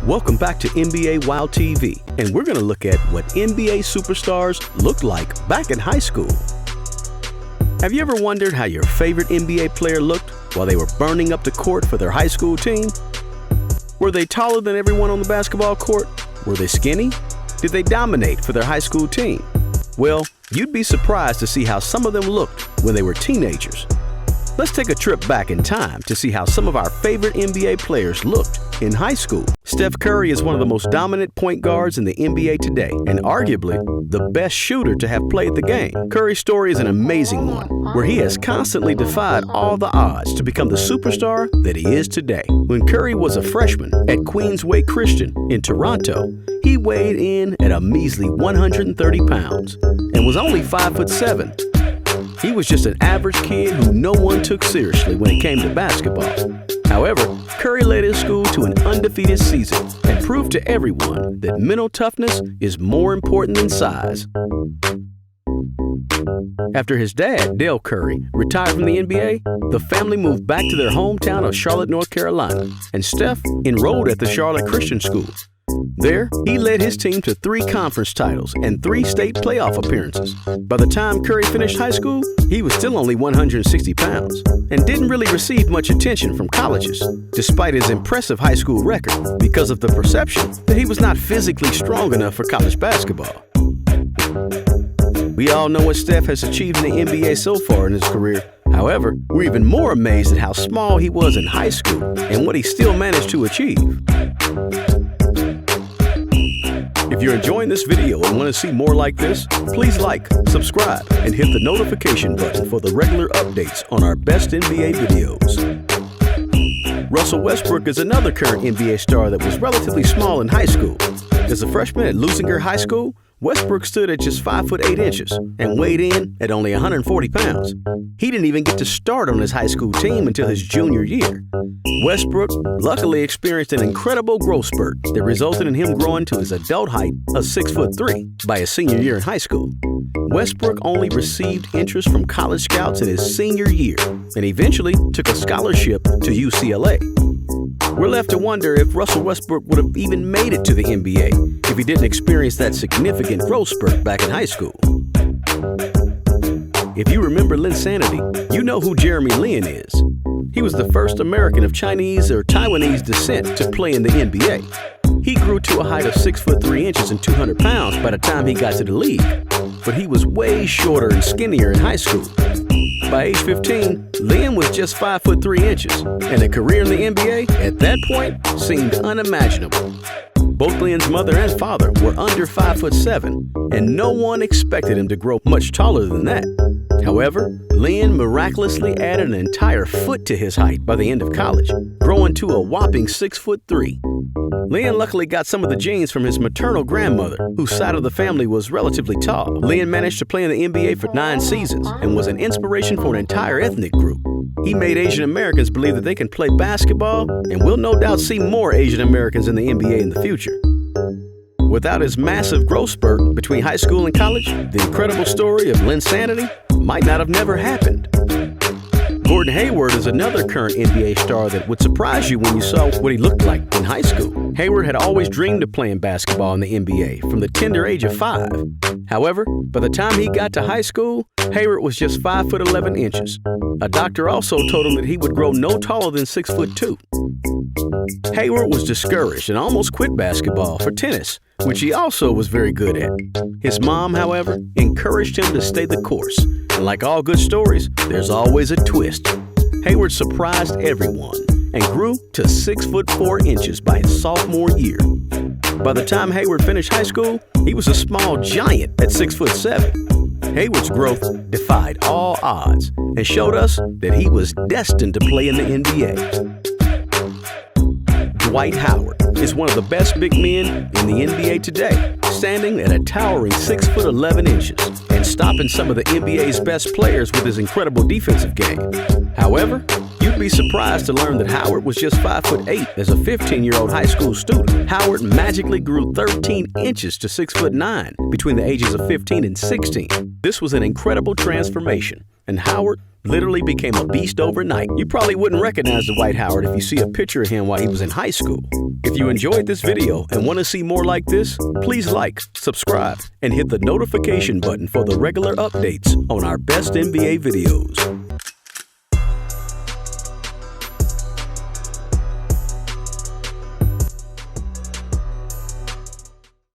Welcome back to NBA Wow TV, and we're going to look at what NBA superstars looked like back in high school. Have you ever wondered how your favorite NBA player looked while they were burning up the court for their high school team? Were they taller than everyone on the basketball court? Were they skinny? Did they dominate for their high school team? Well, you'd be surprised to see how some of them looked when they were teenagers. Let's take a trip back in time to see how some of our favorite NBA players looked in high school. Steph Curry is one of the most dominant point guards in the NBA today, and arguably the best shooter to have played the game. Curry's story is an amazing one, where he has constantly defied all the odds to become the superstar that he is today. When Curry was a freshman at Queensway Christian in Toronto, he weighed in at a measly 130 pounds and was only 5'7". He was just an average kid who no one took seriously when it came to basketball. However, Curry led his school to an undefeated season and proved to everyone that mental toughness is more important than size. After his dad, Dell Curry, retired from the NBA, the family moved back to their hometown of Charlotte, North Carolina, and Steph enrolled at the Charlotte Christian School. There, he led his team to 3 conference titles and 3 state playoff appearances. By the time Curry finished high school, he was still only 160 pounds and didn't really receive much attention from colleges, despite his impressive high school record, because of the perception that he was not physically strong enough for college basketball. We all know what Steph has achieved in the NBA so far in his career. However, we're even more amazed at how small he was in high school and what he still managed to achieve. If you're enjoying this video and want to see more like this, please like, subscribe, and hit the notification button for the regular updates on our best NBA videos. Russell Westbrook is another current NBA star that was relatively small in high school. As a freshman at Lusinger High School, Westbrook stood at just 5'8" and weighed in at only 140 pounds. He didn't even get to start on his high school team until his junior year. Westbrook luckily experienced an incredible growth spurt that resulted in him growing to his adult height of 6'3" by his senior year in high school. Westbrook only received interest from college scouts in his senior year and eventually took a scholarship to UCLA. We're left to wonder if Russell Westbrook would have even made it to the NBA if he didn't experience that significant growth spurt back in high school. If you remember Linsanity, you know who Jeremy Lin is. He was the first American of Chinese or Taiwanese descent to play in the NBA. He grew to a height of 6'3" and 200 pounds by the time he got to the league, but he was way shorter and skinnier in high school. By age 15, Lin was just 5'3", and a career in the NBA at that point seemed unimaginable. Both Lin's mother and father were under 5'7", and no one expected him to grow much taller than that. However, Lin miraculously added an entire foot to his height by the end of college, growing to a whopping 6'3". Lin luckily got some of the genes from his maternal grandmother, whose side of the family was relatively tall. Lin managed to play in the NBA for 9 seasons and was an inspiration for an entire ethnic group. He made Asian Americans believe that they can play basketball, and we'll no doubt see more Asian Americans in the NBA in the future. Without his massive growth spurt between high school and college, the incredible story of Linsanity might not have never happened. Gordon Hayward is another current NBA star that would surprise you when you saw what he looked like in high school. Hayward had always dreamed of playing basketball in the NBA from the tender age of 5. However, by the time he got to high school, Hayward was just 5'11". A doctor also told him that he would grow no taller than 6'2". Hayward was discouraged and almost quit basketball for tennis, which he also was very good at. His mom, however, encouraged him to stay the course. And like all good stories, there's always a twist. Hayward surprised everyone and grew to 6'4" by his sophomore year. By the time Hayward finished high school, he was a small giant at 6'7". Hayward's growth defied all odds and showed us that he was destined to play in the NBA. Dwight Howard is one of the best big men in the NBA today, standing at a towering 6'11" and stopping some of the NBA's best players with his incredible defensive game. However, you'd be surprised to learn that Howard was just 5'8" as a 15-year-old high school student. Howard magically grew 13 inches to 6'9" between the ages of 15 and 16. This was an incredible transformation, and Howard Literally became a beast overnight. You probably wouldn't recognize Dwight Howard if you see a picture of him while he was in high school. If you enjoyed this video and want to see more like this, please like, subscribe, and hit the notification button for the regular updates on our best NBA videos.